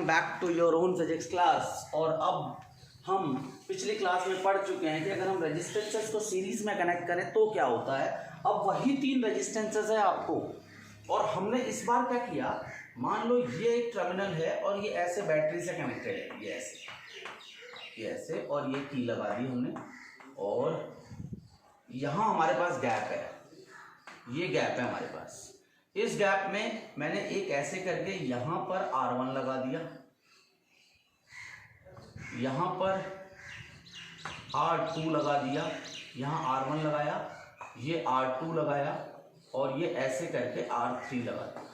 Back to your own physics class. और अब हम पिछली क्लास में पढ़ चुके हैं कि अगर हम रेजिस्टेंसेस को सीरीज में कनेक्ट करें तो क्या होता है। अब वही 3 रेजिस्टेंसेस है आपको, और हमने इस बार क्या किया, मान लो ये एक टर्मिनल है और ये ऐसे बैटरी से कनेक्टेड है, ये ऐसे और ये की लगा दी हमने, और यहाँ हमारे पास गैप है, ये गैप है हमारे पास। इस गैप में मैंने एक ऐसे करके यहाँ पर R1 लगा दिया, यहाँ पर R2 लगा दिया, यहाँ R1 लगाया, ये R2 लगाया, और ये ऐसे करके R3 लगा दिया,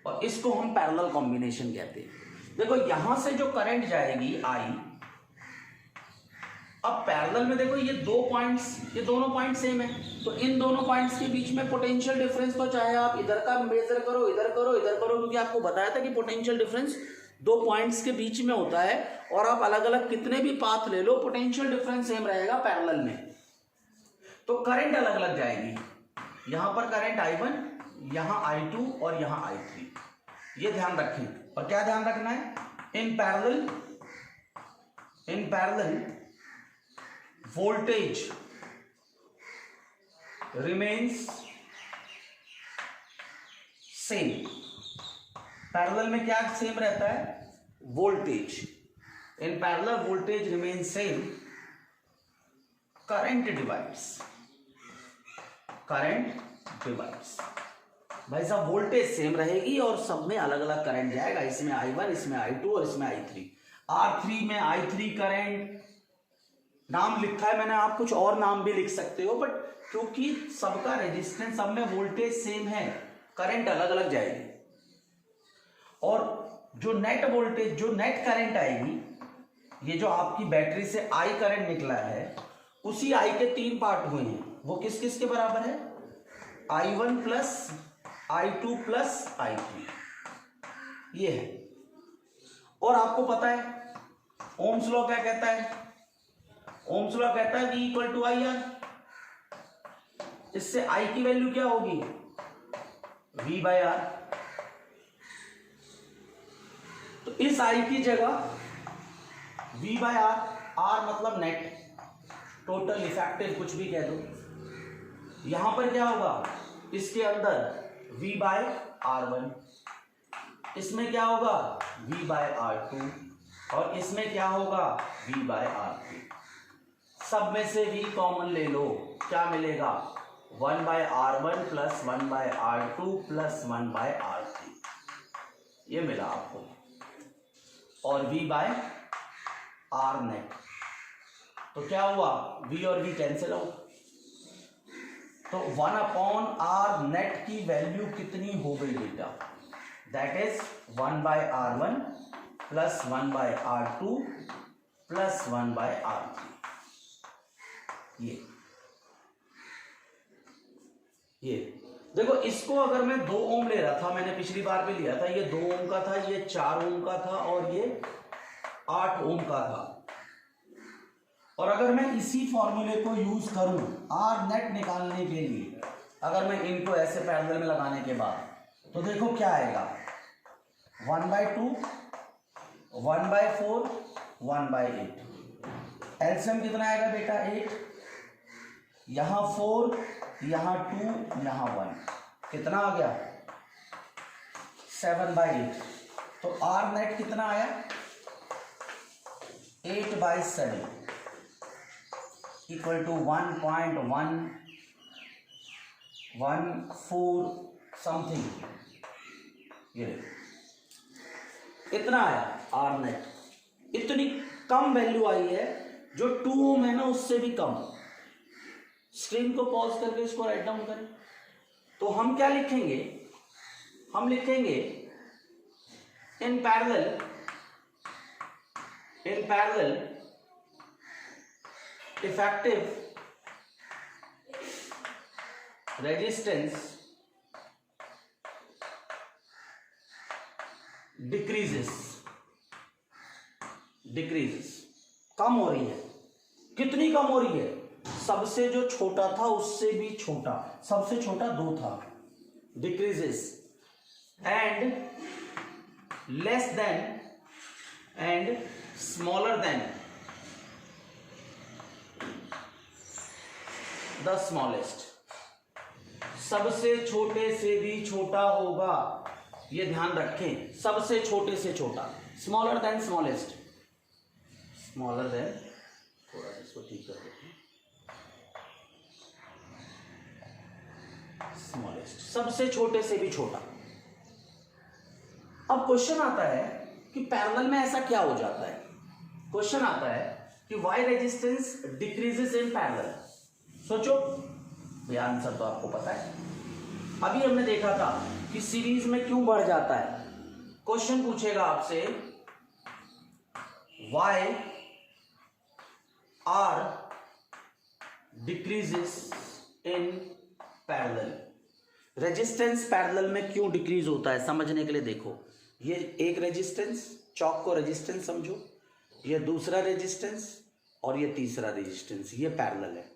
और इसको हम पैरेलल कॉम्बिनेशन कहते हैं। देखो यहां से जो करंट जाएगी I, अब पैरेलल में देखो ये दोनों पॉइंट सेम है, तो इन दोनों पॉइंट्स के बीच में पोटेंशियल डिफरेंस तो चाहे आप इधर का मेजर करो, इधर करो, इधर करो, क्योंकि आपको बताया था कि पोटेंशियल डिफरेंस 2 पॉइंट्स के बीच में होता है, और आप अलग अलग कितने भी पाथ ले लो पोटेंशियल डिफरेंस सेम रहेगा पैरेलल में। तो करंट अलग अलग जाएगी, यहां पर करंट I1, यहां I2 और यहां I3, ये ध्यान रखें। और क्या ध्यान रखना है, इन parallel voltage remains same। Parallel में क्या सेम रहता है, voltage. In parallel voltage remains same, current divides. भाई साहब वोल्टेज सेम रहेगी और सब में अलग अलग करंट जाएगा, इसमें I1, इसमें I2 और इसमें I3। R3 में I3 करंट नाम लिखा है मैंने, आप कुछ और नाम भी लिख सकते हो, बट क्योंकि सबका रेजिस्टेंस, सब में वोल्टेज सेम है, करंट अलग अलग जाएगी। और जो नेट वोल्टेज, जो नेट करंट आएगी, ये जो आपकी बैटरी से I करंट निकला है, उसी I के 3 पार्ट हुए हैं, वो किस किस के बराबर है, I1 plus I2 plus I3, ये है। और आपको पता है ओम्स लॉ क्या कहता है, ओम्स लॉ कहता है V इक्वल टू IR। इससे I की वैल्यू क्या होगी, V बाय R। तो इस I की जगह V बाय R, R मतलब नेट, टोटल, इफेक्टिव, कुछ भी कह दो। यहां पर क्या होगा, इसके अंदर V बाय R1, इसमें क्या होगा V बाय R2, और इसमें क्या होगा V बाय R3। सब में से V कॉमन ले लो, क्या मिलेगा, 1 by R1 plus 1 by R2 plus 1 by R3, ये मिला आपको, और V बाय R नेट। तो क्या हुआ, V और V कैंसिल आउट, तो 1 अपॉन R नेट की वैल्यू कितनी हो गई बेटा, that is 1 by R1 plus 1 by R2 plus 1 by R3। ये देखो, इसको अगर मैं 2 ओम ले रहा था, मैंने पिछली बार भी लिया था, ये 2 ओम का था, ये 4 ओम का था, और ये 8 ओम का था। और अगर मैं इसी फॉर्मूले को यूज करूं आर नेट निकालने के लिए, अगर मैं इनको ऐसे पैरेलल में लगाने के बाद, तो देखो क्या आएगा, 1/2, 1/4, 1/8। एलसीएम कितना आएगा बेटा, 8, यहां 4, यहां 2, यहां 1, कितना आ गया, 7/8। तो आर नेट कितना आया, 8/7 इक्वल टू 1.114 समथिंग, ये इतना आया आर नेट। इतनी कम वैल्यू आई है, जो 2 ओम है ना उससे भी कम। स्क्रीन को पॉज करके इसको राइट डाउन करें, तो हम क्या लिखेंगे, हम लिखेंगे in parallel effective resistance decreases, कम हो रही है। कितनी कम हो रही है, सबसे जो छोटा था उससे भी छोटा, सबसे छोटा 2 था, decreases, and less than and smaller than the smallest, सबसे छोटे से भी छोटा होगा, ये ध्यान रखें, सबसे छोटे से छोटा, smaller than smallest, smaller than, थोड़ा इसको ठीक कर देते हैं, स्मॉलेस्ट, सबसे छोटे से भी छोटा। अब क्वेश्चन आता है कि पैरेलल में ऐसा क्या हो जाता है, क्वेश्चन आता है कि why resistance decreases in parallel. सोचो, ये आंसर तो आपको पता है, अभी हमने देखा था कि सीरीज में क्यों बढ़ जाता है। क्वेश्चन पूछेगा आपसे why R decreases in parallel, resistance parallel में क्यों डिक्रीज होता है, समझने के लिए देखो, ये एक रेजिस्टेंस, चौक को रेजिस्टेंस समझो, ये दूसरा रेजिस्टेंस और ये तीसरा रेजिस्टेंस, ये पैरेलल है।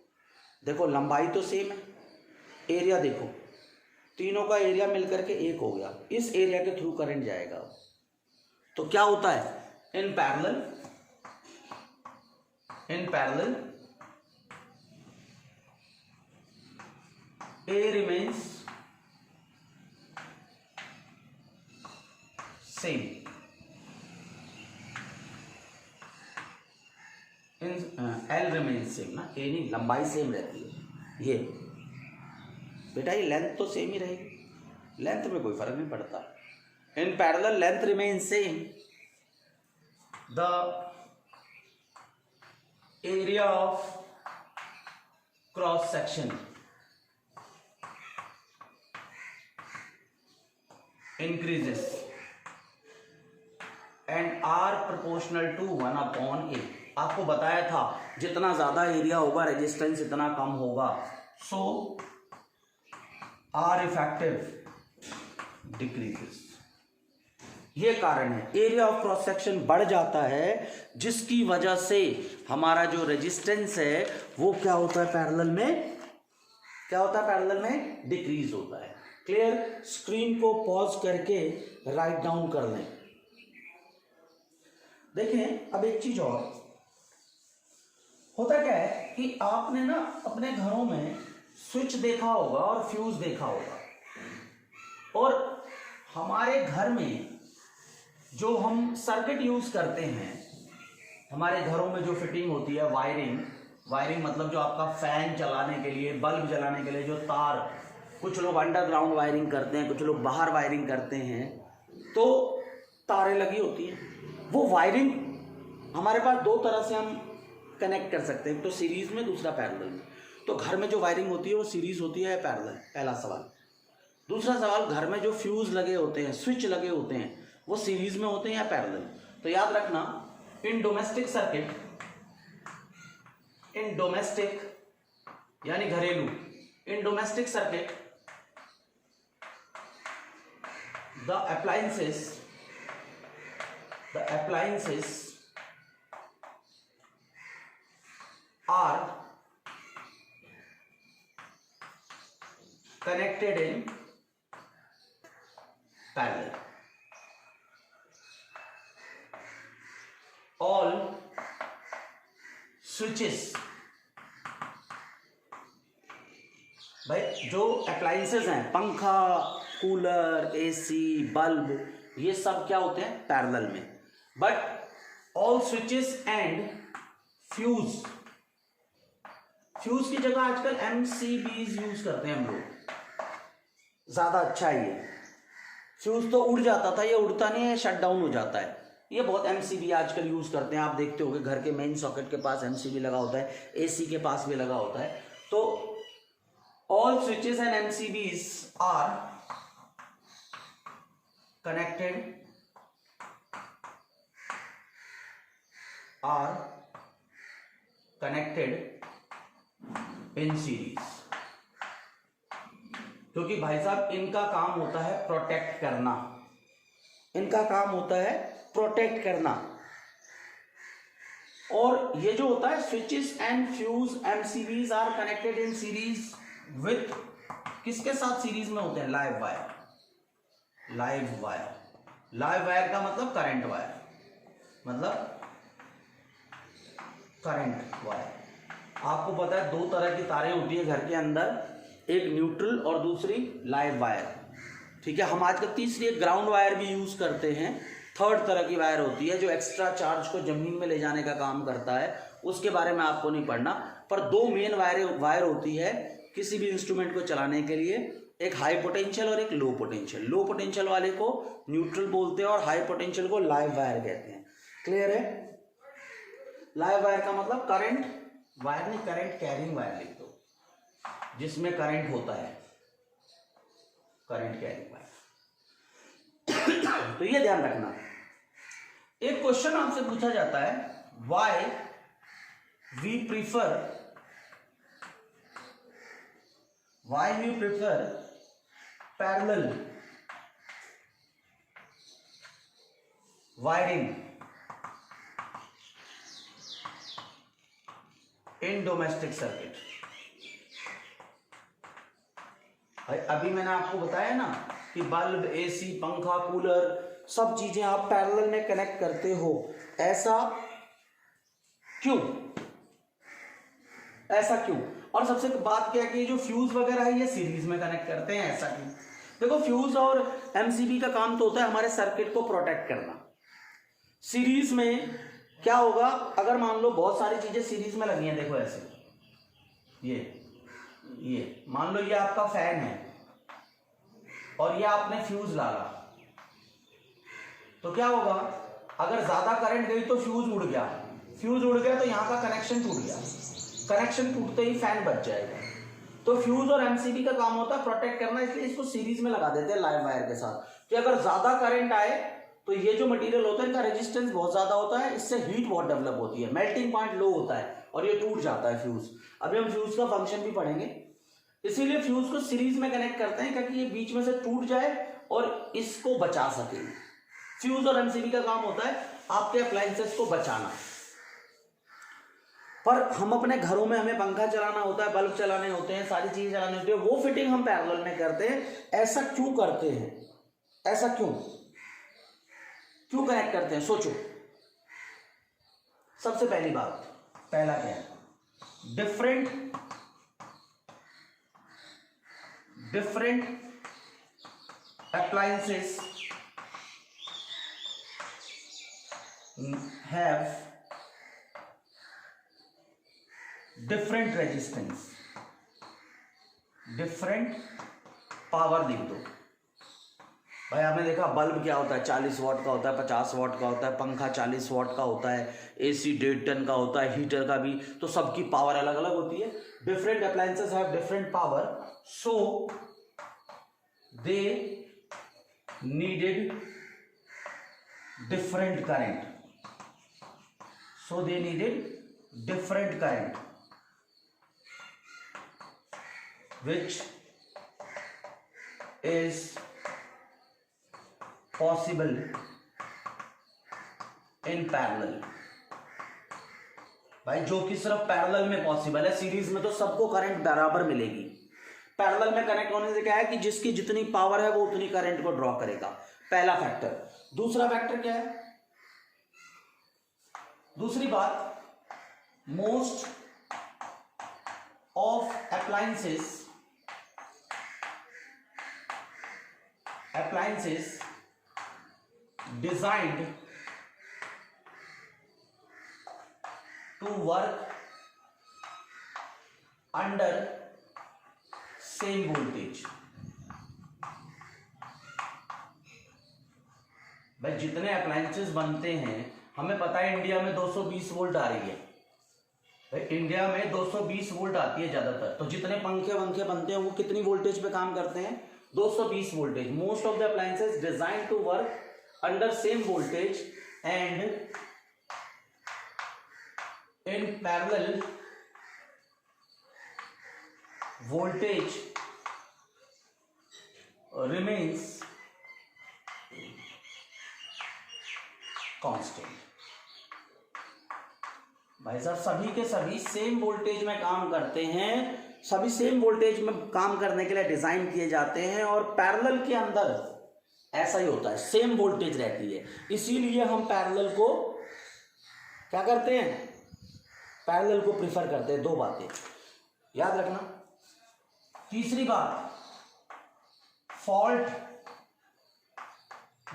देखो लंबाई तो सेम है, एरिया देखो, तीनों का एरिया मिलकर के एक हो गया, इस एरिया के थ्रू करंट जाएगा, तो क्या होता है in parallel A remains same, L remains same ना, ए नहीं, लंबाई सेम रहती है, ये बेटा ये लेंथ तो सेम ही रहेगी, लेंथ में कोई फर्क नहीं पड़ता, in parallel length remains same, the area of cross section increases and are proportional to 1/a। आपको बताया था जितना ज्यादा एरिया होगा रेजिस्टेंस इतना कम होगा, सो आर इफेक्टिव डिक्रीजेस, ये कारण है, एरिया ऑफ क्रॉस सेक्शन बढ़ जाता है जिसकी वजह से हमारा जो रेजिस्टेंस है वो क्या होता है पैरेलल में, क्या होता है पैरेलल में, डिक्रीज होता है। क्लियर, स्क्रीन को पॉज करके राइट डाउन कर लें। देखें अब एक चीज और होता क्या है कि आपने ना अपने घरों में स्विच देखा होगा और फ्यूज देखा होगा, और हमारे घर में जो हम सर्किट यूज करते हैं, हमारे घरों में जो फिटिंग होती है वायरिंग मतलब जो आपका फैन चलाने के लिए, बल्ब जलाने के लिए जो तार, कुछ लोग अंडरग्राउंड वायरिंग करते हैं, कुछ लोग बाहर वायरिंग करते हैं, तो तारें लगी होती हैं, वो वायरिंग हमारे पास दो तरह से हम कनेक्ट कर सकते हैं, तो सीरीज में, दूसरा पैरेलल में। तो घर में जो वायरिंग होती है वो सीरीज होती है या पैरेलल, पहला सवाल। दूसरा सवाल, घर में जो फ्यूज लगे होते हैं, स्विच लगे होते हैं, वो सीरीज में होते हैं या पैरेलल। तो याद रखना, इन डोमेस्टिक सर्किट, इन डोमेस्टिक यानी घरेलू, इन domestic circuit the appliances are connected in parallel. All switches, भाई जो अप्लायंसेस हैं, पंखा, कूलर, एसी, बल्ब, ये सब क्या होते हैं पैरेलल में, but all switches and fuse की जगह आजकल MCBs यूज करते हैं हम लोग, ज्यादा अच्छा है ये। फ्यूज तो उड़ जाता था, ये उड़ता नहीं है, शट डाउन हो जाता है, ये बहुत MCB आजकल यूज करते हैं। आप देखते होंगे घर के मेन सॉकेट के पास MCB लगा होता है, AC के पास भी लगा होता है। तो all switches and MCBs are connected in series, क्योंकि भाई साहब इनका काम होता है प्रोटेक्ट करना, इनका काम होता है प्रोटेक्ट करना। और ये जो होता है switches and fuse MCBs are connected in series with, किसके साथ सीरीज में होते हैं, लाइव वायर। लाइव वायर का मतलब करंट वायर, मतलब करंट वायर। आपको पता है दो तरह की तारें होती है घर के अंदर, एक न्यूट्रल और दूसरी लाइव वायर, ठीक है। हम आजकल तीसरी एक ग्राउंड वायर भी यूज करते हैं। थर्ड तरह की वायर होती है जो एक्स्ट्रा चार्ज को जमीन में ले जाने का काम करता है, उसके बारे में आपको नहीं पढ़ना। पर दो मेन वायर होती है किसी भी इंस्ट्रूमेंट को चलाने के लिए, एक हाई पोटेंशियल और एक लो पोटेंशियल। लो पोटेंशियल वाले को न्यूट्रल बोलते हैं और हाई पोटेंशियल को लाइव वायर कहते हैं। क्लियर है? लाइव वायर का मतलब करंट वायर नहीं, करंट कैरिंग वायर लिख दो, जिसमें करंट होता है, करंट कैरिंग वायर। तो ये ध्यान रखना। एक क्वेश्चन आपसे पूछा जाता है, why we prefer parallel wiring in domestic circuit. अभी मैंने आपको बताया ना कि बल्ब, एसी, पंखा, कूलर सब चीजें आप पैरेलल में कनेक्ट करते हो, ऐसा क्यों? ऐसा क्यों? और सबसे बात क्या है कि जो फ्यूज वगैरह है ये सीरीज में कनेक्ट करते हैं, ऐसा क्यों? देखो फ्यूज और एमसीबी का काम तो होता है हमारे सर्किट को प्रोटेक्ट करना। सीरीज में क्या होगा, अगर मान लो बहुत सारी चीजें सीरीज में लगी हैं, देखो ऐसे, ये मान लो ये आपका फैन है और ये आपने फ्यूज डाला, तो क्या होगा, अगर ज्यादा करंट गई तो फ्यूज उड़ गया तो यहाँ का कनेक्शन टूट गया, कनेक्शन टूटते ही फैन बच जाएगा। तो फ्यूज और एमसीबी का काम होता है प्रोटेक्ट करना, इसलिए इसको सीरीज में लगा देते हैं लाइव वायर के साथ कि अगर ज्यादा करंट आए तो ये जो मटेरियल होता है इनका रेजिस्टेंस बहुत ज्यादा होता है, इससे हीट बहुत डेवलप होती है, मेल्टिंग पॉइंट लो होता है और ये टूट जाता है फ्यूज। अभी हम फ्यूज का फंक्शन भी पढ़ेंगे, इसीलिए फ्यूज को सीरीज में कनेक्ट करते हैं ताकि ये बीच में से टूट जाए और इसको बचा सके। फ्यूज और एमसीबी का काम होता है आपके अप्लायंसेस को बचाना। पर हम अपने घरों में, हमें पंखा चलाना होता है, बल्ब चलाने होते हैं, सारी चीजें चलानी होती है, वो फिटिंग हम पैरेलल में करते हैं। ऐसा क्यों करते हैं? ऐसा क्यों कनेक्ट करते हैं? सोचो। सबसे पहली बात, पहला क्या है, different appliances have different resistance, different power लिख दो। भाई आपने देखा बल्ब क्या होता है, 40 वाट का होता है, 50 वाट का होता है, पंखा 40 वाट का होता है, एसी 1.5 टन का होता है, हीटर का भी, तो सबकी पावर अलग अलग होती है। Different appliances have different power, so they needed different current, which is possible in parallel। भाई जो कि सिर्फ पैरेलल में पॉसिबल है, सीरीज में तो सबको करंट बराबर मिलेगी। पैरेलल में कनेक्ट होने से क्या है कि जिसकी जितनी पावर है वो उतनी करंट को ड्रॉ करेगा, पहला फैक्टर। दूसरा फैक्टर क्या है? दूसरी बात, most of appliances designed to work under same voltage। भाई जितने अप्लायंसेस बनते हैं, हमें पता है इंडिया में 220 वोल्ट आ रही है, भाई इंडिया में 220 वोल्ट आती है ज्यादातर। तो जितने पंखे वंखे बनते हैं वो कितनी वोल्टेज पे काम करते हैं? 220 voltage. Most of the appliances design to work under same voltage and in parallel voltage remains constant। भाई साहब सभी के सभी सेम वोल्टेज में काम करते हैं, सभी सेम वोल्टेज में काम करने के लिए डिजाइन किए जाते हैं, और पैरेलल के अंदर ऐसा ही होता है, सेम वोल्टेज रहती है, इसीलिए हम पैरेलल को क्या करते हैं, पैरेलल को प्रिफर करते हैं। दो बातें याद रखना। तीसरी बात, fault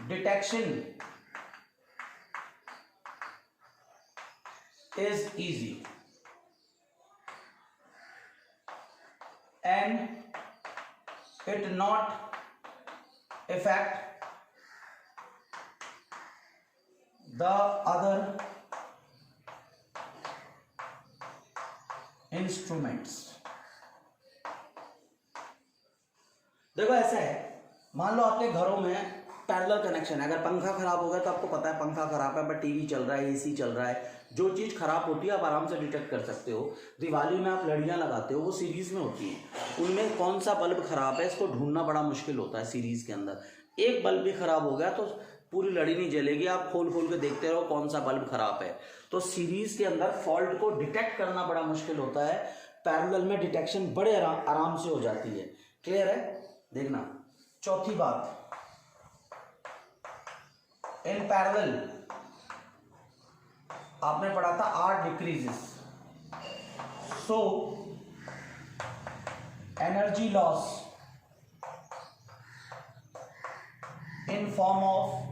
detection is easy and it not affect the other instruments। देखो ऐसा है, मान लो आपके घरों में पैरेलल कनेक्शन है, अगर पंखा खराब हो गया तो आपको पता है पंखा खराब है, बट टीवी चल रहा है, एसी चल रहा है, जो चीज़ खराब होती है आप आराम से डिटेक्ट कर सकते हो। दिवाली में आप लड़ियाँ लगाते हो, वो सीरीज में होती हैं, उनमें कौन सा बल्ब खराब है इसको ढूंढना बड़ा मुश्किल होता है सीरीज के अंदर। एक बल्ब भी खराब हो गया तो पूरी लड़ी नहीं जलेगी, आप खोल खोल के देखते रहो कौन सा बल्ब खराब है। तो सीरीज के अंदर फॉल्ट को डिटेक्ट करना बड़ा मुश्किल होता है, पैरेलल में डिटेक्शन बड़े आराम से हो जाती है। क्लियर है? देखना चौथी बात, इन पैरेलल आपने पढ़ा था R decreases, so energy loss in form of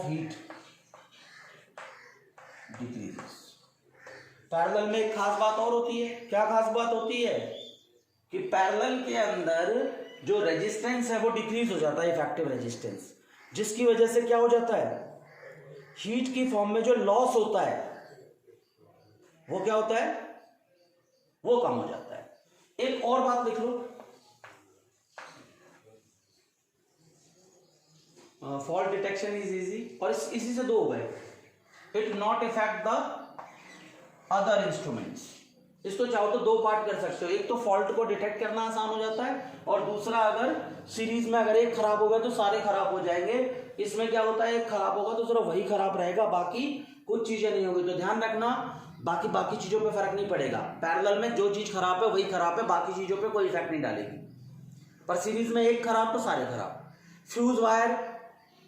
heat decreases. Parallel में एक खास बात और होती है। क्या खास बात होती है? कि पैरेलल के अंदर जो रेजिस्टेंस है वो डिक्रीज हो जाता है, इफेक्टिव रेजिस्टेंस, जिसकी वजह से क्या हो जाता है, हीट की फॉर्म में जो लॉस होता है वो क्या होता है, वो कम हो जाता है। एक और बात लिख लो, फॉल्ट डिटेक्शन इज इजी, और इसी से दो हो गए, it not effect the other instruments. इसको चाहो तो दो पार्ट कर सकते हो, एक तो फॉल्ट को डिटेक्ट करना आसान हो जाता है, और दूसरा अगर सीरीज में अगर एक खराब हो गया तो सारे खराब हो जाएंगे। इसमें क्या होता है, एक खराब होगा तो सिर्फ वही खराब रहेगा, बाकी कुछ चीजें नहीं होगी। तो ध्यान रखना, बाकी चीजों पे फर्क नहीं पड़ेगा। पैरेलल में जो चीज खराब है वही खराब है, बाकी चीजों पे कोई इफेक्ट नहीं डालेगी। पर सीरीज में एक खराब तो सारे खराब। फ्यूज वायर,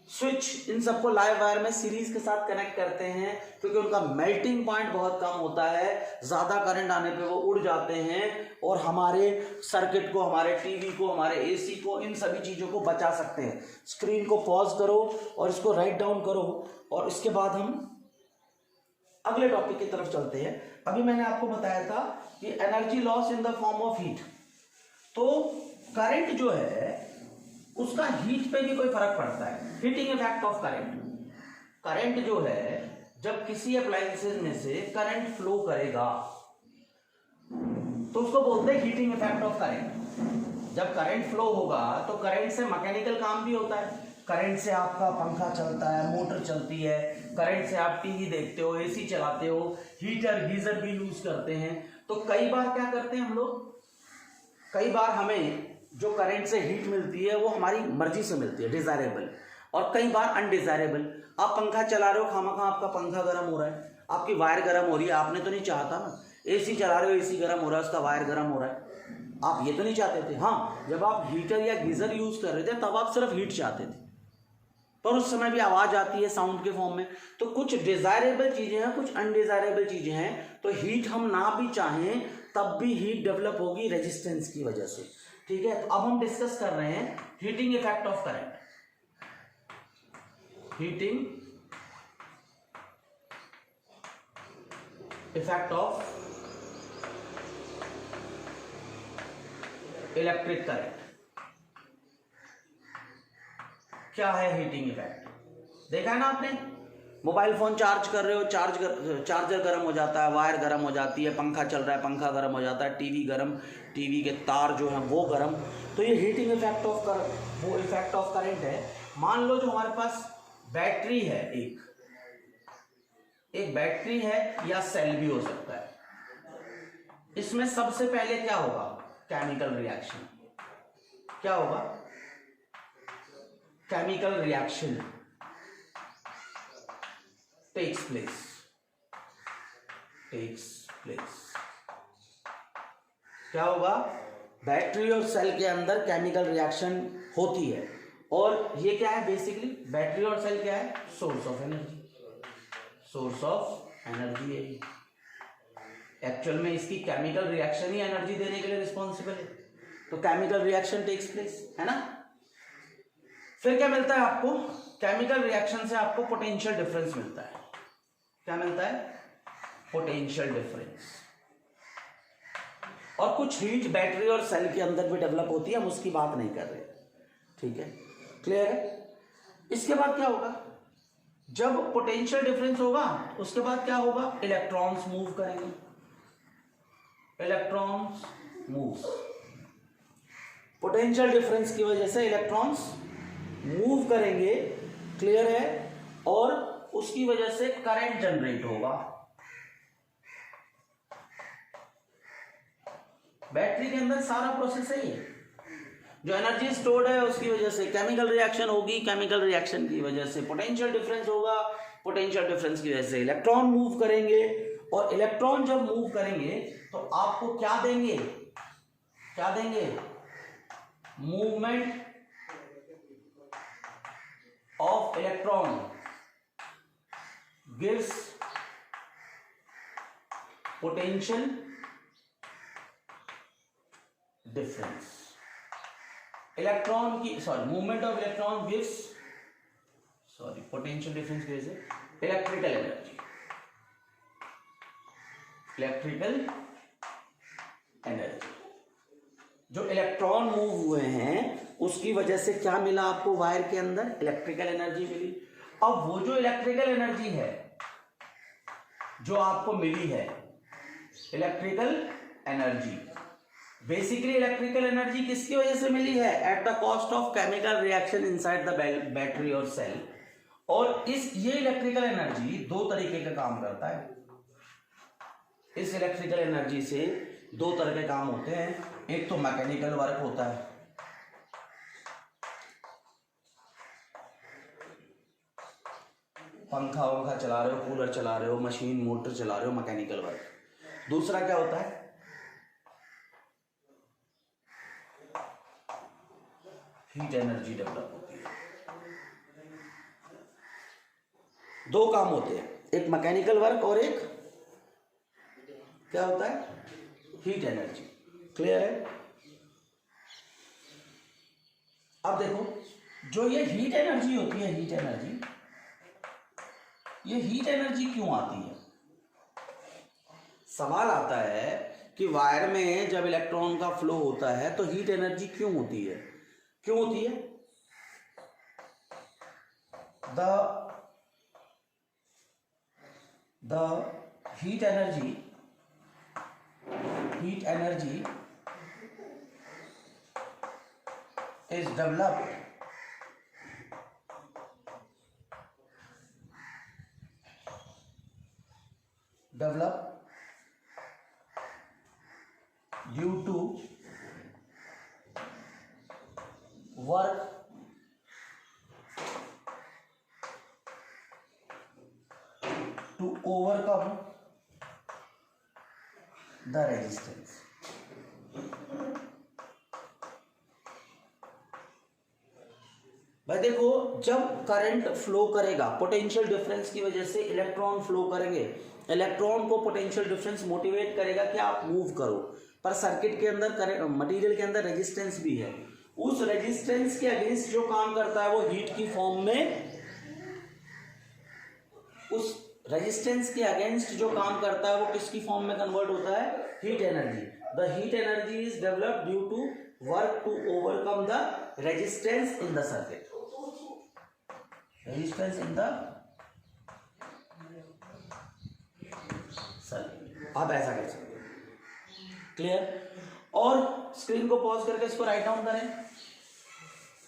स्विच, इन सबको लाइव वायर में सीरीज के साथ कनेक्ट करते हैं, क्योंकि उनका मेल्टिंग पॉइंट बहुत कम होता है, ज्यादा करंट आने पे वो उड़ जाते हैं और हमारे सर्किट को, हमारे टीवी को, हमारे एसी को, इन सभी चीजों को बचा सकते हैं। स्क्रीन को पॉज करो और इसको राइट डाउन करो, और इसके बाद हम अगले टॉपिक की तरफ चलते हैं। अभी मैंने आपको बताया था कि energy loss in the form of heat, तो करंट जो है उसका हीट पे भी कोई फर्क पड़ता है। Heating effect of current, current जो है जब किसी अप्लायंसेस में से करंट फ्लो करेगा तो उसको बोलते हैं हीटिंग इफेक्ट ऑफ करंट। जब करंट फ्लो होगा तो करंट से मैकेनिकल काम भी होता है, करंट से आपका पंखा चलता है, मोटर चलती है, करंट से आप टीवी देखते हो, एसी चलाते हो, हीटर गीजर भी यूज करते हैं। तो कई बार क्या करते हैं हम लोग, कई बार हमें जो करंट से हीट मिलती है वो हमारी मर्जी से मिलती है, डिजायरेबल, और कई बार अनडिजायरेबल। आप पंखा चला रहे हो, खामखा आपका पंखा गर्म हो रहा है, आपकी वायर गर्म हो रही है, आपने तो नहीं चाहता ना। एसी चला रहे हो, एसी गर्म हो रहा है, उसका वायर गर्म हो रहा है, आप ये तो नहीं चाहते थे। हाँ, जब आप हीटर या गीजर यूज कर रहे थे तब आप सिर्फ हीट चाहते थे, पर उस समय भी आवाज आती है साउंड के फॉर्म में। तो कुछ डिजायरेबल चीजें हैं, कुछ अनडिजायरेबल चीजें हैं। तो हीट हम ना भी चाहें तब भी हीट डेवलप होगी रेजिस्टेंस की वजह से। ठीक है, तो अब हम डिस्कस कर रहे हैं heating effect of current. Heating effect of electric current. क्या है हीटिंग इफेक्ट? देखा है ना आपने, मोबाइल फोन चार्ज कर रहे हो, चार्जर गर्म हो जाता है, वायर गर्म हो जाती है, पंखा चल रहा है, पंखा गर्म हो जाता है, टीवी गर्म, टीवी के तार जो हैं वो गर्म। तो ये हीटिंग इफेक्ट ऑफ करंट, वो इफेक्ट ऑफ करंट है। मान लो जो हमारे पास बैटरी है, एक बैटरी है या सेल भी हो सकता है, इसमें सबसे पहले क्या होगा, केमिकल रिएक्शन। क्या होगा? Chemical reaction takes place। क्या होगा? बैटरी और सेल के अंदर केमिकल रिएक्शन होती है, और ये क्या है बेसिकली, बैटरी और सेल क्या है, source of energy, source of energy है। एक्चुअल में इसकी केमिकल रिएक्शन ही एनर्जी देने के लिए रिस्पॉन्सिबल है, तो केमिकल रिएक्शन टेक्स प्लेस, है ना। फिर क्या मिलता है आपको, केमिकल रिएक्शन से आपको पोटेंशियल डिफरेंस मिलता है। क्या मिलता है, पोटेंशियल डिफरेंस। और कुछ हीट बैटरी और सेल के अंदर भी डेवलप होती है, हम उसकी बात नहीं कर रहे, ठीक है, क्लियर है। इसके बाद क्या होगा, जब पोटेंशियल डिफरेंस होगा उसके बाद क्या होगा, इलेक्ट्रॉन्स मूव करेंगे, इलेक्ट्रॉन्स मूव, पोटेंशियल डिफरेंस की वजह से इलेक्ट्रॉन्स मूव करेंगे, क्लियर है, और उसकी वजह से करंट जनरेट होगा। बैटरी के अंदर सारा प्रोसेस है ये, जो एनर्जी स्टोर्ड है उसकी वजह से केमिकल रिएक्शन होगी, केमिकल रिएक्शन की वजह से पोटेंशियल डिफरेंस होगा, पोटेंशियल डिफरेंस की वजह से इलेक्ट्रॉन मूव करेंगे, और इलेक्ट्रॉन जब मूव करेंगे तो आपको क्या देंगे, क्या देंगे, movement of electron gives potential difference. Electron की movement of electron gives potential difference की वजह से इलेक्ट्रिकल एनर्जी, इलेक्ट्रिकल एनर्जी। जो इलेक्ट्रॉन मूव हुए हैं उसकी वजह से क्या मिला आपको, वायर के अंदर इलेक्ट्रिकल एनर्जी मिली। अब वो जो इलेक्ट्रिकल एनर्जी है जो आपको मिली है, electrical energy, basically electrical energy किसकी वजह से मिली है, at the cost of chemical reaction inside the battery और सेल। और ये इलेक्ट्रिकल एनर्जी दो तरीके का काम करता है। इस इलेक्ट्रिकल एनर्जी से दो तरह के काम होते हैं, एक तो मैकेनिकल वर्क होता है, पंखा वंखा चला रहे हो, कूलर चला रहे हो, मशीन मोटर चला रहे हो, मैकेनिकल वर्क। दूसरा क्या होता है, हीट एनर्जी डेवलप होती है। दो काम होते हैं, एक मैकेनिकल वर्क और एक क्या होता है, हीट एनर्जी, क्लियर है। अब देखो, जो ये हीट एनर्जी होती है, हीट एनर्जी, ये हीट एनर्जी क्यों आती है, सवाल आता है कि वायर में जब इलेक्ट्रॉन का फ्लो होता है तो हीट एनर्जी क्यों होती है, क्यों होती है। The heat energy is developed due to work to overcome the resistance। भाई देखो, जब करंट फ्लो करेगा पोटेंशियल डिफरेंस की वजह से इलेक्ट्रॉन फ्लो करेंगे, इलेक्ट्रॉन को पोटेंशियल डिफरेंस मोटिवेट करेगा कि आप मूव करो, पर सर्किट के अंदर मटेरियल के अंदर रेजिस्टेंस भी है, उस रेजिस्टेंस के अगेंस्ट जो काम करता है वो हीट की फॉर्म में, उस रेजिस्टेंस के अगेंस्ट जो काम करता है वो किसकी फॉर्म में कन्वर्ट होता है, heat energy. The heat energy is developed due to work to overcome the resistance in the circuit, resistance in the circuit. आप ऐसा कर सकते हैं, क्लियर। और स्क्रीन को पॉज करके इसको राइट डाउन करें,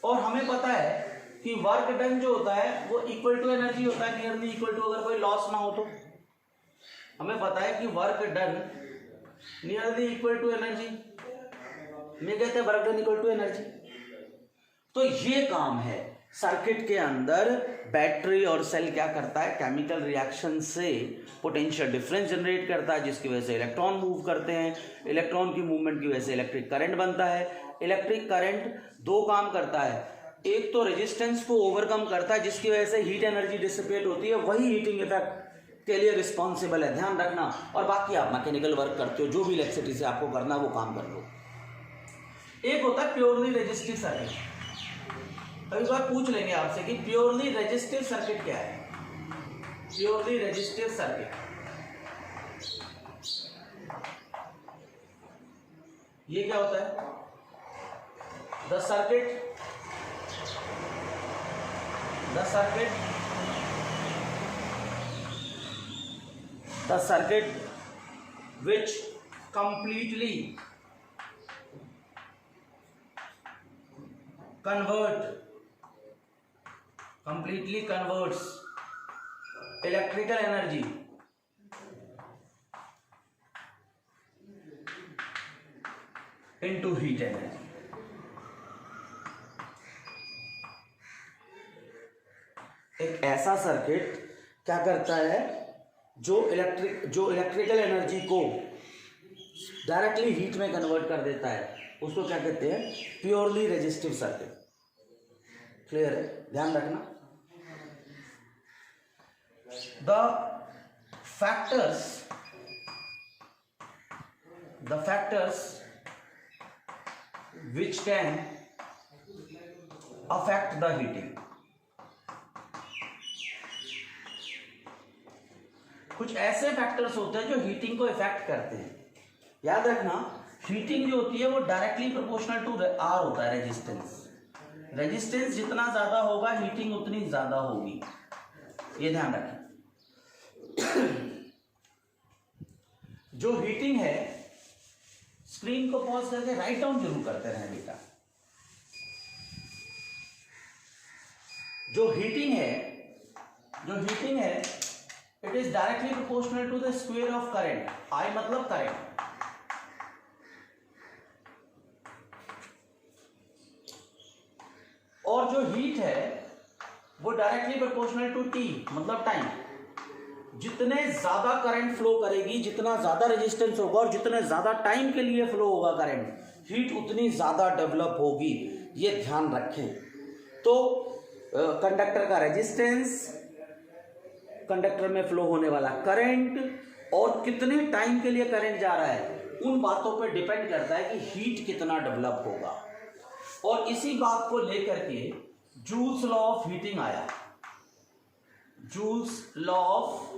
और हमें पता है कि वर्क डन जो होता है वो इक्वल टू एनर्जी होता है, नियरली इक्वल टू, अगर कोई लॉस ना हो तो। हमें पता है कि work done nearly equal to energy, में कहते हैं work done equal to energy. तो ये काम है सर्किट के अंदर बैटरी और सेल क्या करता है, केमिकल रिएक्शन से पोटेंशियल डिफरेंस जनरेट करता है, जिसकी वजह से इलेक्ट्रॉन मूव करते हैं। इलेक्ट्रॉन की मूवमेंट की वजह से इलेक्ट्रिक करंट बनता है। इलेक्ट्रिक करंट दो काम करता है, एक तो रेजिस्टेंस को ओवरकम करता है जिसकी वजह से हीट एनर्जी डिसिपेट होती है, वही हीटिंग इफेक्ट के लिए रिस्पॉन्सिबल है, ध्यान रखना। और बाकी आप मैकेनिकल वर्क करते हो, जो भी इलेक्ट्रिसिटी से आपको करना वो काम कर लो। एक होता है प्योरली रेजिस्टिव सर्किट। कभी बार पूछ लेंगे आपसे कि प्योरली रेजिस्टिव सर्किट क्या है। प्योरली रेजिस्टिव सर्किट ये क्या होता है? The circuit which completely converts electrical energy into heat energy। एक ऐसा सर्किट क्या करता है जो इलेक्ट्रिकल एनर्जी को डायरेक्टली हीट में कन्वर्ट कर देता है, उसको क्या कहते हैं? Purely resistive circuit. क्लियर है? ध्यान रखना। The factors which can affect the heating। कुछ ऐसे फैक्टर्स होते हैं जो हीटिंग को इफेक्ट करते हैं। याद रखना, हीटिंग जो होती है वो डायरेक्टली प्रोपोर्शनल टू आर होता है, रेजिस्टेंस जितना ज्यादा होगा हीटिंग उतनी ज्यादा होगी, ये ध्यान रखें। जो हीटिंग है, स्क्रीन को पॉज करके राइट डाउन जरूर करते रहें बेटा। जो हीटिंग है it is directly proportional to the square of current. I मतलब करंट। और जो हीट है वो डायरेक्टली प्रोपोर्शनल टू टी मतलब टाइम। जितने ज्यादा करंट फ्लो करेगी, जितना ज्यादा रेजिस्टेंस होगा और जितने ज्यादा टाइम के लिए फ्लो होगा करंट, हीट उतनी ज्यादा डेवलप होगी, ये ध्यान रखें। तो कंडक्टर का रेजिस्टेंस, कंडक्टर में फ्लो होने वाला करंट और कितने टाइम के लिए करंट जा रहा है, उन बातों पर डिपेंड करता है कि हीट कितना डेवलप होगा। और इसी बात को लेकर के जूल्स लॉ ऑफ हीटिंग आया। जूल्स लॉ ऑफ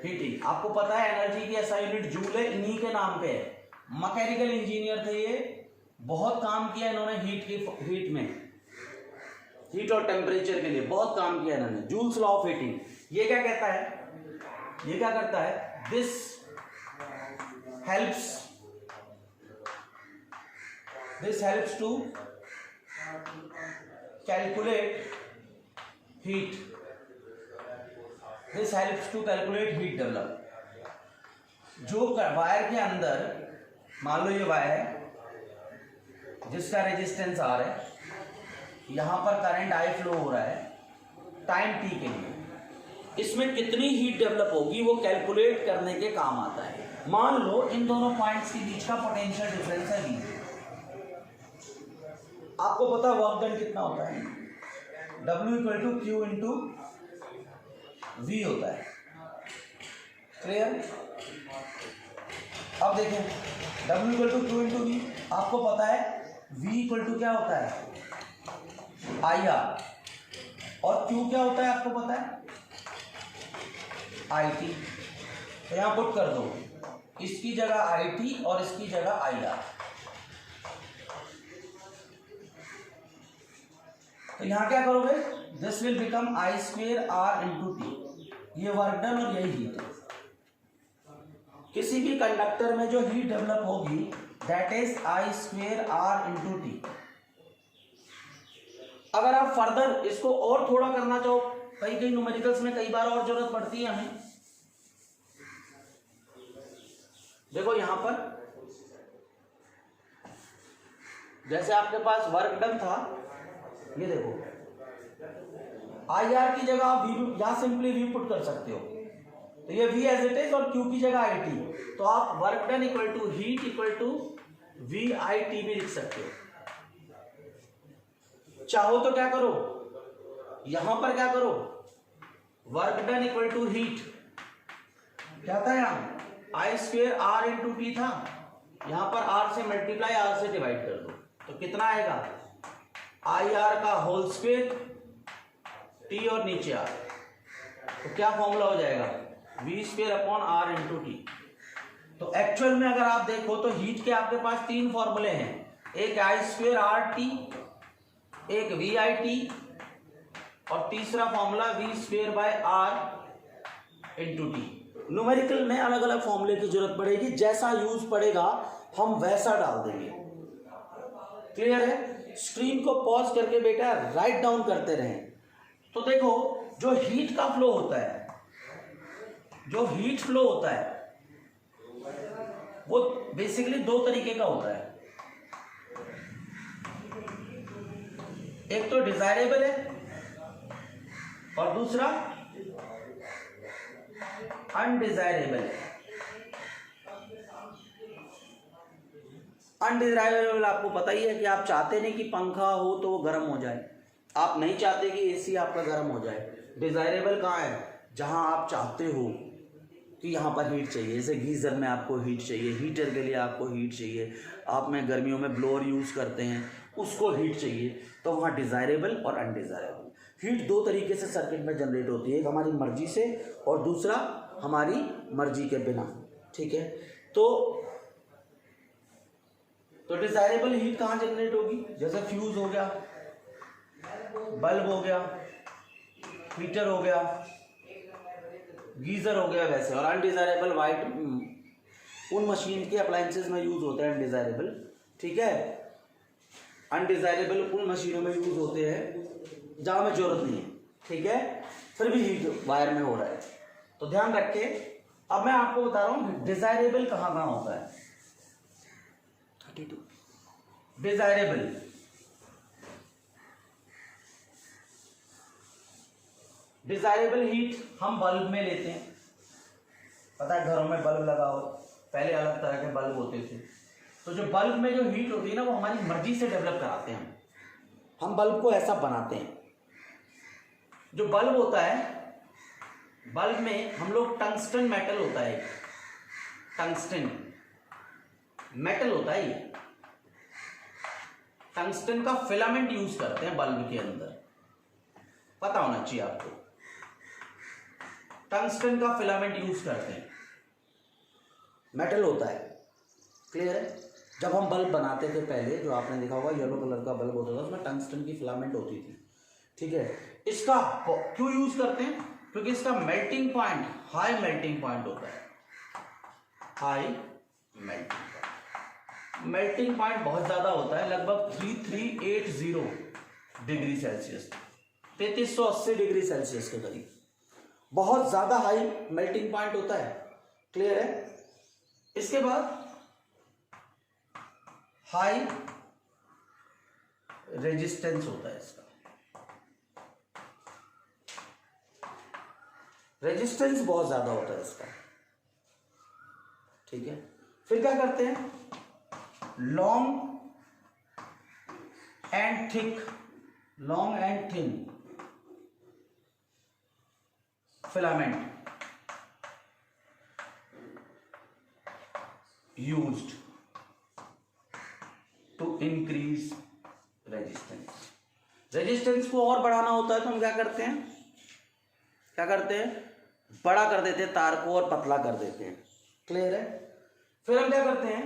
हीटिंग, आपको पता है एनर्जी की ऐसा यूनिट जूल है, इन्हीं के नाम पे है। मैकेनिकल इंजीनियर थे ये, बहुत काम किया इन्होंने हीट और टेम्परेचर के लिए बहुत काम किया इन्होंने। जूल्स लॉ ऑफ हीटिंग ये क्या कहता है, ये क्या करता है? This helps to calculate heat. This helps to calculate heat develop. जो वायर के अंदर, मान लो ये वायर है जिसका रेजिस्टेंस आर है, यहां पर करंट आई फ्लो हो रहा है टाइम टी के लिए, इसमें कितनी हीट डेवलप होगी वो कैलकुलेट करने के काम आता है। मान लो इन दोनों पॉइंट्स के बीच का पोटेंशियल डिफरेंस है V। आपको पता है वर्क डन कितना होता है? W equal to Q into V होता है। क्लियर? अब देखें, W equal to Q into V, आपको पता है V इक्वल टू क्या होता है? IR। और Q क्या होता है आपको पता है? IT। तो यहां पुट कर दो, इसकी जगह IT और इसकी जगह IR। तो यहां क्या करोगे? This will become I square R into T। ये वर्क डन और यही हीट है। किसी भी कंडक्टर में जो हीट डेवलप होगी that is I square R into T। अगर आप फर्दर इसको और थोड़ा करना चाहो, कई न्यूमेरिकल्स में कई बार और जरूरत पड़ती है हमें। देखो यहां पर जैसे आपके पास वर्क डन था, ये देखो आई आर की जगह आप वी यहाँ सिंपली वी पुट कर सकते हो, तो ये वी एज इट इज और क्यू की जगह आई टी, तो आप work done equal to heat equal to V I T भी लिख सकते हो। चाहो तो क्या करो, यहां पर क्या करो, work done equal to heat, क्या था यहां I square R into T था, यहां पर आर से मल्टीप्लाई आर से डिवाइड कर दो, तो कितना आएगा आई आर का होल स्क्वेयर टी और नीचे आर, तो क्या फॉर्मूला हो जाएगा V square upon R into T. तो एक्चुअल में अगर आप देखो तो हीट के आपके पास तीन फॉर्मूले हैं, एक आई स्क्वेयर आर टी, एक वी आई टी, और तीसरा formula V square by R into T. Numerical में अलग अलग फॉर्मूले की जरूरत पड़ेगी, जैसा यूज पड़ेगा हम वैसा डाल देंगे। क्लियर है? स्क्रीन को पॉज करके बेटा राइट डाउन करते रहें। तो देखो जो हीट का फ्लो होता है, जो हीट फ्लो होता है वो बेसिकली दो तरीके का होता है, एक तो डिजायरेबल है और दूसरा अनडिजायरेबल है। अनडिजायरेबल आपको पता ही है कि आप चाहते नहीं कि पंखा हो तो वो गर्म हो जाए, आप नहीं चाहते कि एसी आपका गर्म हो जाए। डिजायरेबल कहाँ है, जहां आप चाहते हो कि यहाँ पर हीट चाहिए, जैसे गीज़र में आपको हीट चाहिए, हीटर के लिए आपको हीट चाहिए, आप में गर्मियों में ब्लोअर यूज़ करते हैं उसको हीट चाहिए, तो वहाँ डिज़ायरेबल और अनडिज़ायरेबल। हीट दो तरीके से सर्किट में जनरेट होती है, एक हमारी मर्जी से और दूसरा हमारी मर्जी के बिना। ठीक है, तो डिज़ायरेबल हीट कहाँ जनरेट होगी, जैसे फ्यूज़ हो गया, बल्ब हो गया, हीटर हो गया, गीज़र हो गया वैसे। और अनडिज़ायरेबल वाइट उन मशीन के अप्लायंसेस में यूज़ होता है अनडिज़ायरेबल। ठीक है, अनडिज़ायरेबल उन मशीनों में यूज़ होते हैं जहाँ में ज़रूरत नहीं है। ठीक है, फिर भी हीट वायर में हो रहा है, तो ध्यान रखें। अब मैं आपको बता रहा हूँ डिज़ायरेबल कहाँ कहाँ होता है। 32 डिज़ायरेबल डिजायरेबल हीट हम बल्ब में लेते हैं, पता है घरों में बल्ब लगा हो, पहले अलग तरह के बल्ब होते थे, तो जो बल्ब में जो हीट होती है ना वो हमारी मर्जी से डेवलप कराते हैं हम बल्ब को ऐसा बनाते हैं। जो बल्ब होता है, बल्ब में हम लोग टंगस्टन मेटल होता है, टंगस्टन मेटल होता है, ये टंगस्टन का फिलामेंट यूज करते हैं बल्ब के अंदर, पता होना चाहिए आपको। टंगस्टन का फिलामेंट यूज करते हैं, मेटल होता है। क्लियर है? जब हम बल्ब बनाते थे पहले, जो आपने देखा होगा येलो कलर का बल्ब होता था, उसमें टंगस्टन की फिलामेंट होती थी। ठीक है, इसका क्यों यूज करते हैं, क्योंकि इसका melting point high melting point होता है, high melting point. Melting point बहुत ज्यादा होता है, लगभग 3380 डिग्री सेल्सियस, 3380 डिग्री सेल्सियस के करीब, बहुत ज्यादा हाई मेल्टिंग पॉइंट होता है। क्लियर है? इसके बाद हाई रेजिस्टेंस होता है, इसका रेजिस्टेंस बहुत ज्यादा होता है इसका। ठीक है, फिर क्या करते हैं, long and thick, long and thin filament used to increase resistance। Resistance को और बढ़ाना होता है तो हम क्या करते हैं, बड़ा कर देते हैं तार को और पतला कर देते हैं। क्लियर है? फिर हम क्या करते हैं,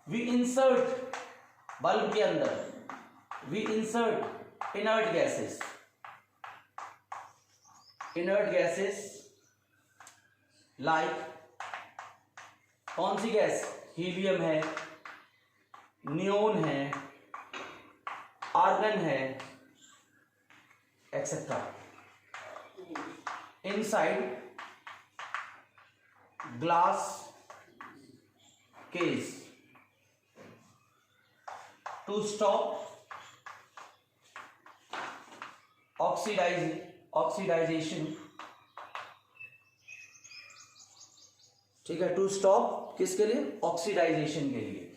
वी इंसर्ट बल्ब के अंदर, we insert inert gases, like कौन सी गैस, हीलियम है, नियोन है, आर्गन है, etcetera, inside glass case to stop oxidizing oxidization, ठीक है, टू स्टॉप किसके लिए, ऑक्सीडाइजेशन के लिए,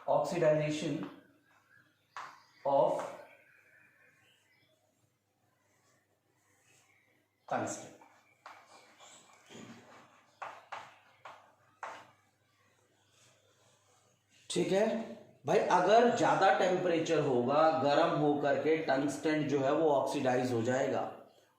ऑक्सीडाइजेशन ऑफ टंगस्टन। ठीक है भाई, अगर ज्यादा टेम्परेचर होगा, गर्म होकर के टंगस्टन जो है वो ऑक्सीडाइज हो जाएगा।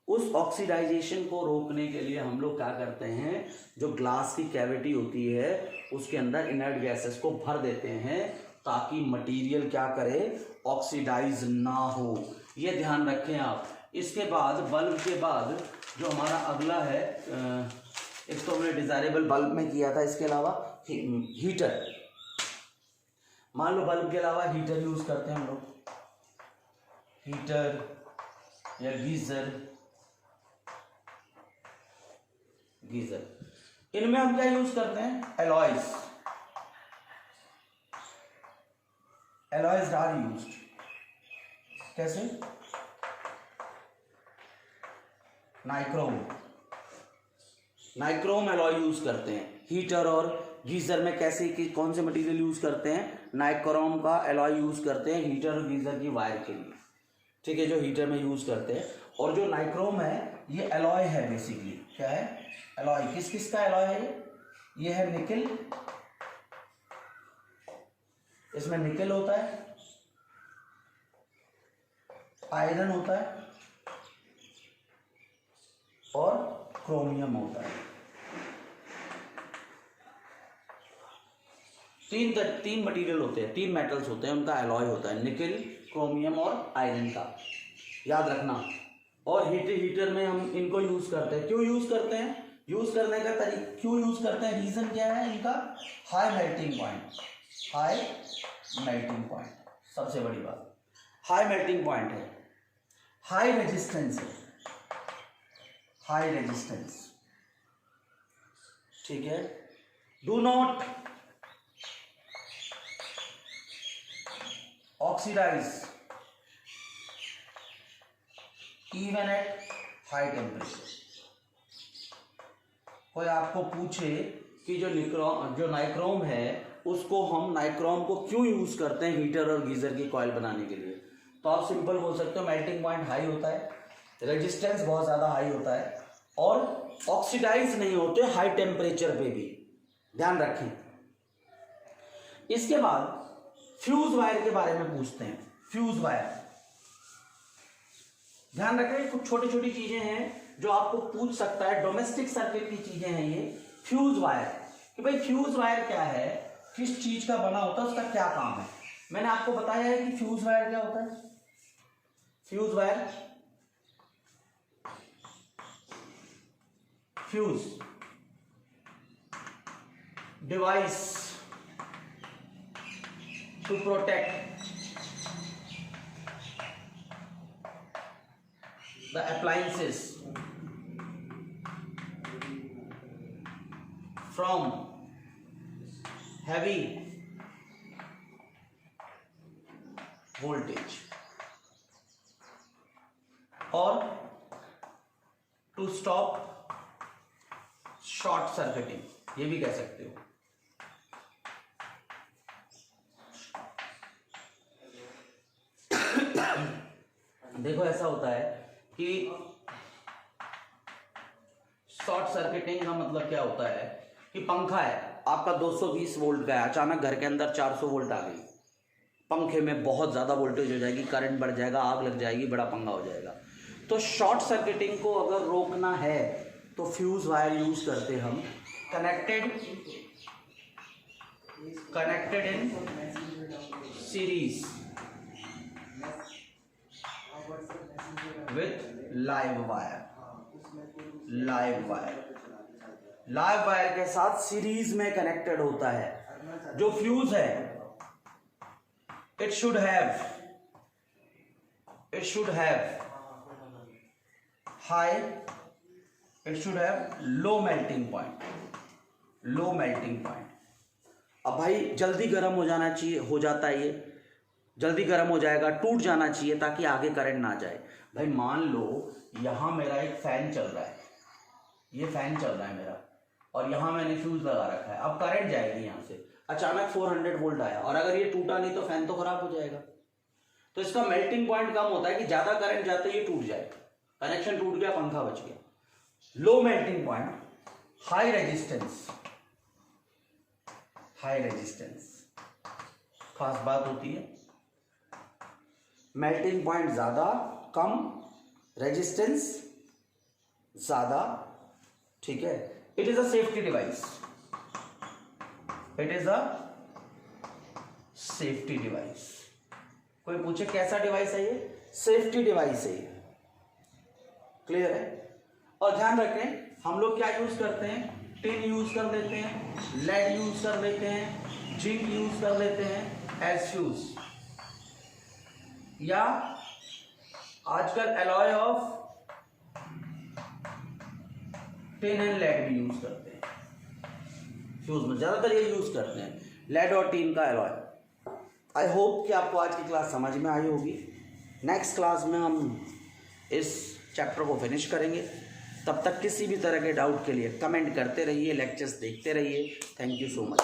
उस ऑक्सीडाइजेशन को रोकने के लिए हम लोग क्या करते हैं, जो ग्लास की कैविटी होती है उसके अंदर इनर्ट गैसेस को भर देते हैं ताकि मटेरियल क्या करे, ऑक्सीडाइज ना हो। ये ध्यान रखें आप। इसके बाद बल्ब के बाद जो हमारा अगला है, एक तो हमने डिजायरेबल बल्ब में किया था, इसके अलावा हीटर। मान लो बल्ब के अलावा हीटर यूज करते हैं हम लोग, हीटर या गीजर, इनमें हम क्या यूज करते हैं, एलॉयज, एलॉयज आर यूज्ड। कैसे, नाइक्रोम, नाइक्रोम एलॉय यूज करते हैं हीटर और गीजर में। कैसे कि कौन से मटेरियल यूज करते हैं, नाइक्रोम का एलॉय यूज करते हैं हीटर और गीजर की वायर के लिए, ठीक है, जो हीटर में यूज करते हैं। और जो नाइक्रोम है ये एलॉय है बेसिकली, क्या है, एलॉय। किस किस का एलॉय है ये है निकल, इसमें निकल होता है, आयरन होता है और क्रोमियम होता है। तीन मटेरियल होते हैं, तीन मेटल्स होते हैं, उनका एलॉय होता है, निकल, क्रोमियम और आयरन का, याद रखना। और हीटर में हम इनको यूज करते हैं। क्यों यूज करते हैं, यूज करने का तरीका, क्यों यूज करते हैं, रीजन क्या है इनका, high melting point, high melting point, सबसे बड़ी बात हाई मेल्टिंग पॉइंट है, हाई रेजिस्टेंस है, हाई रेजिस्टेंस, ठीक है। Do not oxidize even at high temperature. कोई आपको पूछे कि जो नाइक्रोम है उसको हम नाइक्रोम को क्यों यूज करते हैं हीटर और गीजर की कॉइल बनाने के लिए, तो आप सिंपल बोल सकते हो मेल्टिंग पॉइंट हाई होता है, रेजिस्टेंस बहुत ज्यादा हाई होता है और ऑक्सीडाइज नहीं होते हाई टेम्परेचर पे भी, ध्यान रखें। इसके बाद फ्यूज वायर के बारे में पूछते हैं। फ्यूज वायर, ध्यान रखें, कुछ छोटी छोटी चीजें हैं जो आपको पूछ सकता है, डोमेस्टिक सर्किट की चीजें हैं ये। फ्यूज वायर, कि भाई फ्यूज वायर क्या है, किस चीज का बना होता है, उसका क्या काम है। मैंने आपको बताया है कि फ्यूज वायर क्या होता है। Fuse wire, fuse device to protect the appliances from heavy voltage or to stop short circuiting, ये भी कह सकते हो। देखो ऐसा होता है कि शॉर्ट सर्किटिंग का मतलब क्या होता है कि पंखा है आपका 220 वोल्ट का है, अचानक घर के अंदर 400 वोल्ट आ गई, पंखे में बहुत ज़्यादा वोल्टेज हो जाएगी, करंट बढ़ जाएगा, आग लग जाएगी, बड़ा पंखा हो जाएगा। तो शॉर्ट सर्किटिंग को अगर रोकना है तो फ्यूज वायर यूज करते हम, connected in series with live wire, live wire के साथ सीरीज में कनेक्टेड होता है। जो फ्यूज है it should have low melting point. अब भाई जल्दी गर्म हो जाना चाहिए, हो जाता है ये, जल्दी गर्म हो जाएगा, टूट जाना चाहिए ताकि आगे करंट ना जाए। भाई मान लो यहाँ मेरा एक फैन चल रहा है, ये फैन चल रहा है मेरा, और यहाँ मैंने फ्यूज लगा रखा है। अब करंट जाएगी यहाँ से, अचानक 400 वोल्ट आया और अगर ये टूटा नहीं तो फैन तो खराब हो जाएगा। तो इसका मेल्टिंग पॉइंट कम होता है कि ज्यादा करंट जाते ही टूट जाए, कनेक्शन टूट गया, पंखा बच गया। Low melting point, high resistance, high resistance खास बात होती है। मेल्टिंग पॉइंट ज्यादा, कम, रेजिस्टेंस ज्यादा, ठीक है। It is a safety device, it is a safety device. कोई पूछे कैसा डिवाइस है ये, सेफ्टी डिवाइस है ये, क्लियर है। और ध्यान रखें हम लोग क्या यूज करते हैं, टिन यूज कर लेते हैं, लेड यूज कर लेते हैं, जिंक यूज कर लेते हैं एज फ्यूज, या आजकल alloy of tin and lead भी यूज करते हैं फ्यूज में, ज्यादातर ये यूज करते हैं, लेड और टिन का एलॉय। आई होप कि आपको आज की क्लास समझ में आई होगी। नेक्स्ट क्लास में हम इस चैप्टर को फिनिश करेंगे। तब तक किसी भी तरह के डाउट के लिए कमेंट करते रहिए, लेक्चर्स देखते रहिए। Thank you so much.